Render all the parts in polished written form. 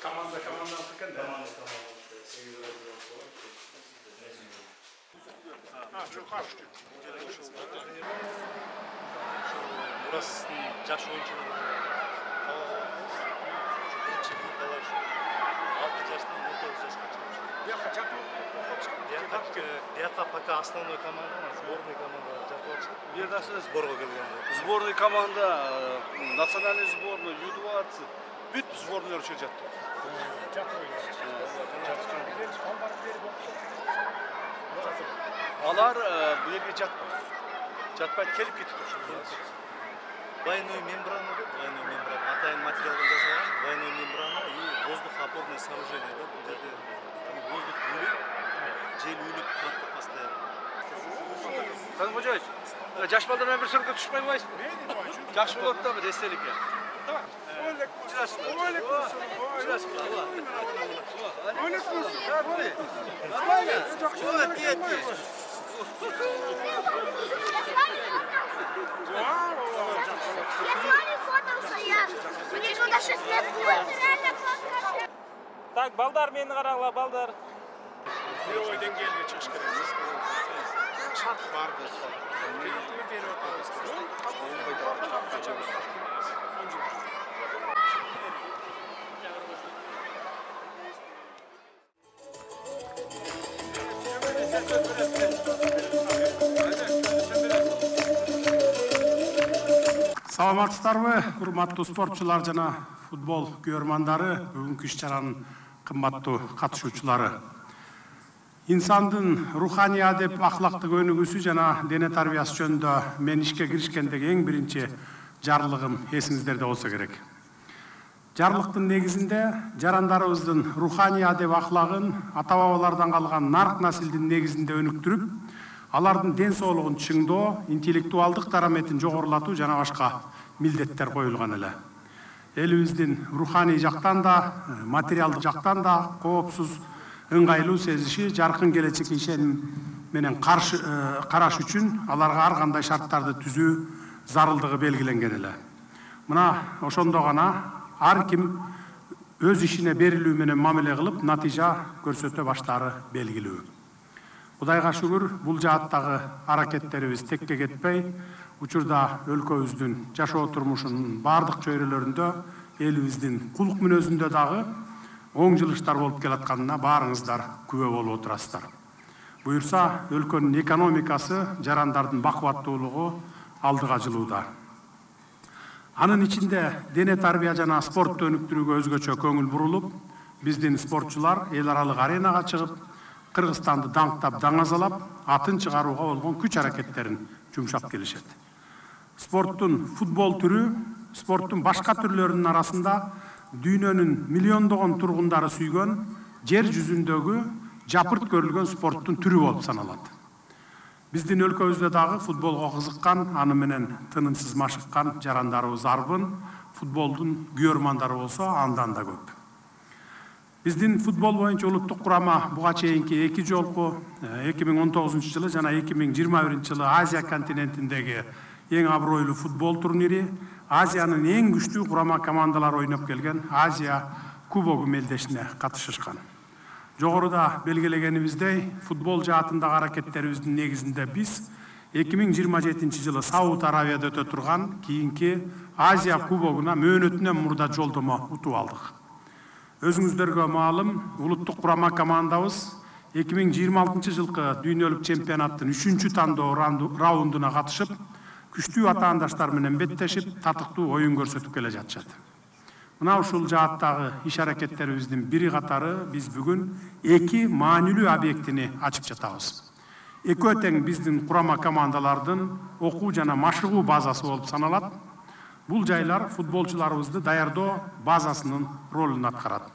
Команда алтыкен да. Çok hoş. Burası yaş oyuncuları. Бияка пока основной команда, сборная команда Жапонцы. Бияка сборға келген. Сборный команда, национальный сборный, Ю-20, бүт сборныйлар үші жатты. Алар бұл елге жатпайды. Жатпайды, келіп кетті. Двойной мембрана, атайын материалдан жасалған, двойной мембрана и воздухоопорное сооружение. Воздух үлік, жел үлік тұрады постоянно. Сан Ходжаевич, жаш балдармен бір сөрге түшпей қойсың? Жақсы болады да бір естелікке. Так, балдар мені қараңла, балдар. Мировой деңгейге шығыш керек. Шарт бар болса. Кредитті беріп Саламатсыздарбы, урматтуу спортчулар жана футбол көрмандары, бүгүнкү иш-чаранын кымбаттуу катышуучулары. Инсандын руханий адеп ахлактык өнүгүүсү жана дене тарбиясы жөнүндө мен ишке киришкендеги эң биринчи жарлыгым эсиңиздерде болсо керек. Жарлыктын негизинде жарандарыбыздын руханий адеп ахлагын ата-бабалардан калган нарк насилдин негизинде өнүктүрүп, алардын ден соолугун чыңдоо, интеллектуалдык дараметин жогорулатуу жана башка милдеттер коюлган эле. Элибиздин руханий жактан да, материалдык жактан да коопсуз, ыңгайлуу сезиши, жаркын келечекке ишеним менен караш үчүн аларга ар кандай шарттарды түзүү зарылдыгы белгиленген эле. Мына ошондо гана ар ким өз ишине берилүү менен мамиле кылып, натыйжа көрсөтө баштаары белгилүү. Кудайга шүгүр, бул жааттагы аракеттерибиз текке кетпей, учурда өлкөбүздүн жашоо турмушунун бардык чөйрөлөрүндө, элибиздин кулк мүнөзүндө дагы оң жылыштар болуп келатканына баарыңыздар күбө болуп отурасыздар. Буюрса, өлкөнүн экономикасы, жарандардын бакубаттуулугу алдыга жылууда. Анын ичинде дене тарбия жана спортту өнүктүрүүгө өзгөчө көңүл бурулуп, биздин спортчулар эл аралык аренага чыгып, Кыргызстанды даңктап, даңазалап, атын чыгарууга болгон күч аракеттерин жумшап келишет. Спорттун футбол түрү, спорттун башка түрлөрүнүн арасында дүйнөнүн миллиондогон тургундары сүйгөн, жер жүзүндөгү жапырт көрүлгөн спорттун түрү болуп саналат. Биздин өлкөбүздө дагы футболго кызыккан, аны менен тынымсыз машыккан жарандарыбыз арбын, футболдун күйөрмандары болсо андан да көп. Биздин футбол боюнча улуттук курама буга чейинки 2 жолку 2019 жылы жана 2021 жылы Азия континентиндеги эң абройлуу футбол турнири, Азиянын эң күчтүү курама командалары ойноп келген Азия кубогу мелдешине катышышкан. Жогоруда белгилегенибиздей, футбол жаатындагы аракеттерибиздин негизинде биз 2027 жылы Сауд Арабияда өтө турган кийинки Азия кубогуна мөөнөтүнөн мурда жолдомо утуп алдык. Өзүңүздөргө маалым, улуттук курама командабыз 2026 жылкы дүйнөлүк чемпионаттын 3-чү тандоо раундуна катышып, күчтүү атаандаштар менен беттешип, татыктуу оюн көрсөтүп келе жатышат. Мына ушул жааттагы иш аракеттерибиздин бири катары биз бүгүн 2 маанилүү объектини ачып жатабыз. Экөө тең биздин курама командалардын окуу жана машыгуу базасы болуп саналат. Бул жайлар футболчуларыбызды даярдоо базасынын ролун аткарат.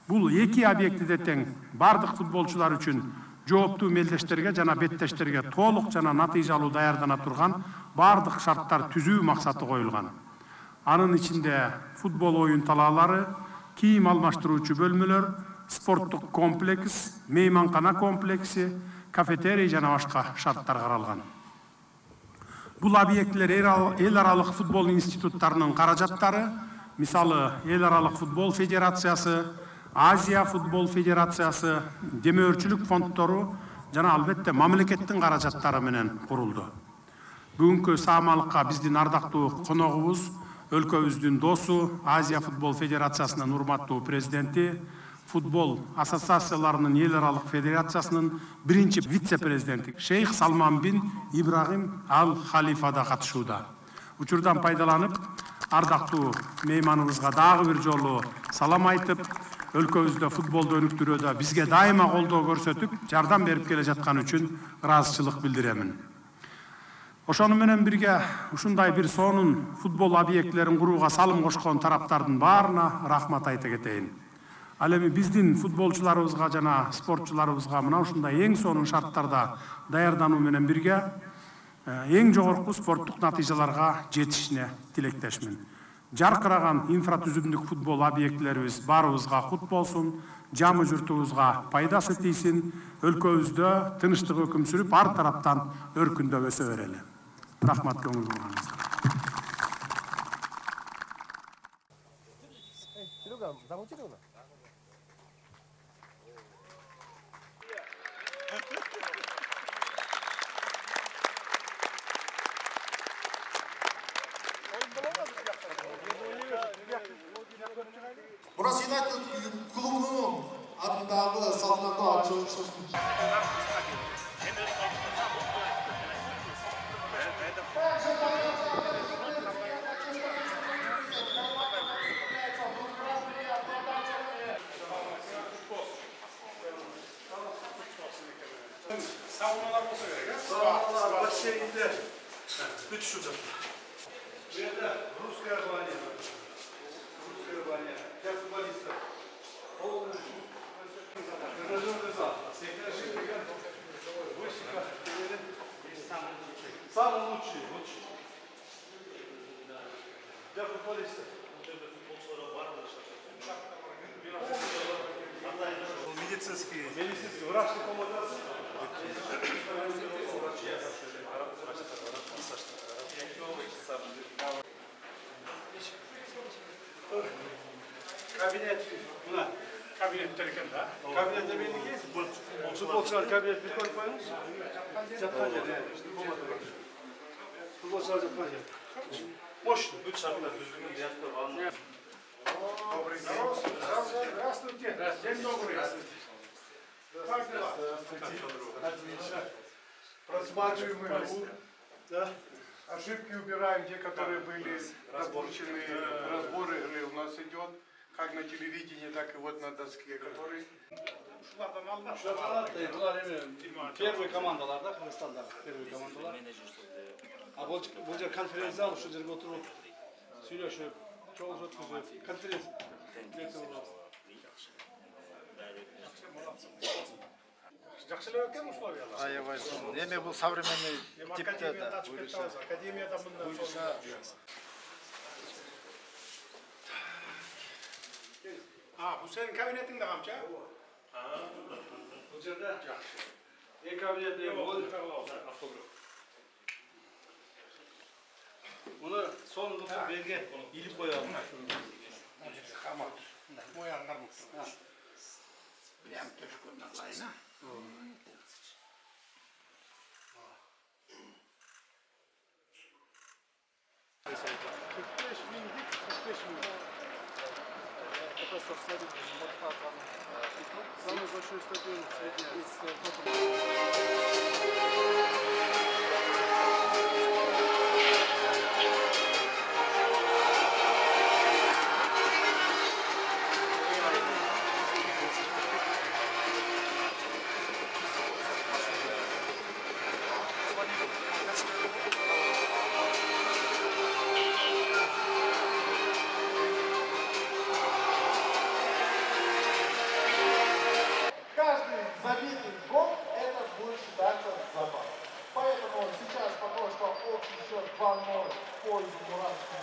Бул 2 объектиде тең бардык футболчулар үчүн жооптуу мелдештерге жана беттештерге толук жана натыйжалуу даярдана турган бардык шарттар түзүү максаты коюлган. Анын ичинде футбол оюн талаалары, кийим алмаштыруучу бөлмөлөр, спорттук комплекс, мейманкана комплекси, кафетерий жана башка шарттар каралган. Бул объектилер эл аралык футбол институттарынын каражаттары, мисалы эл аралык футбол федерациясы, Азия футбол федерациясы, демөөрчүлүк фонддору жана албетте мамлекеттин каражаттары менен курулду. Бүгүнкү саамалыкка биздин ардактуу коногубуз, өлкөбүздүн досу, Азия футбол федерациясынын урматтуу президенти, футбол ассоциацияларынын эл аралык федерациясынын биринчи вице-президенти Шейх Салман бин Ибрагим Ал Халифа да катышууда. Учурдан пайдаланып, ардактуу мейманыбызга дагы бир жолу салам айтып, өлкөбүздө футболду өнүктүрүүдө бизге дайыма колдоо көрсөтүп, жардам берип келе жаткан үчүн ыраазычылык билдиремин. Ошону менен бирге ушундай бир сонун футбол объектилерин курууга салым кошкон тараптардын баарына рахмат айта кетейин. Ал эми биздин футболчуларыбызга жана спортчуларыбызга мына ушундай эң сонун шарттарда даярдануу менен бирге эң жогорку спорттук натыйжаларга жетишине тилектешмин. Жаркыраган инфратүзүмдүк футбол объектилерибиз баарыбызга кут болсун, жамы журтубузга пайдасы тийсин, өлкөбүздө тынычтык өкүм сүрүп, ар тараптан өркүндөп өсө берели. Рахмат көңүл бурганыңызга. Бурас Юнайтед клубунун атындагы салтанаттуу ачылышы. Сауналар болса керек, Сауналар, бассейндер, бүт шуда. Bu yerda Ruskaya banya. Ruskaya banya. Для футболистов. Тренажерный зал. Самый лучший. Для футболистов. Медицинский. Врачный комнатасы. Кабинет. Buna. Кабинеттер экен да. Kabinette belli ki futbolcular kabinet bir koyup koymuş. Yatkan yer. Futbolcular yatkan yer. Boş. Üç şartlar düzgün yattı var. Здравствуйте. День добрый. Как дела? Отлично. Просматриваем ошибки, убираем те, которые были допущены. Разборы у нас идет. Как на телевидении, так и вот на доске, который... Bunlar первый команdalarda Kırgızistan'da первый команdalar. Bu konferansı alıp şu yerine oturup söyleşip çok zor kızı konferans geçiyorlar. Жақсылау екен условиялар. Аябай сон. Эми бул современный типте да. Академияда мындай. Bu senin kabinetinde kamça? Bu yerdə en kabinetli bu. Bunu son tutup belge ilip koyalım. Tamam. Boyanlar mı? Прям тяжко лайна. 45 mindik, 45 mindik. Это совсем самый большой стадион Каждый забитый гол, это будет считаться забавой. Поэтому сейчас пока что общий счет 2-0 в пользу Мурашки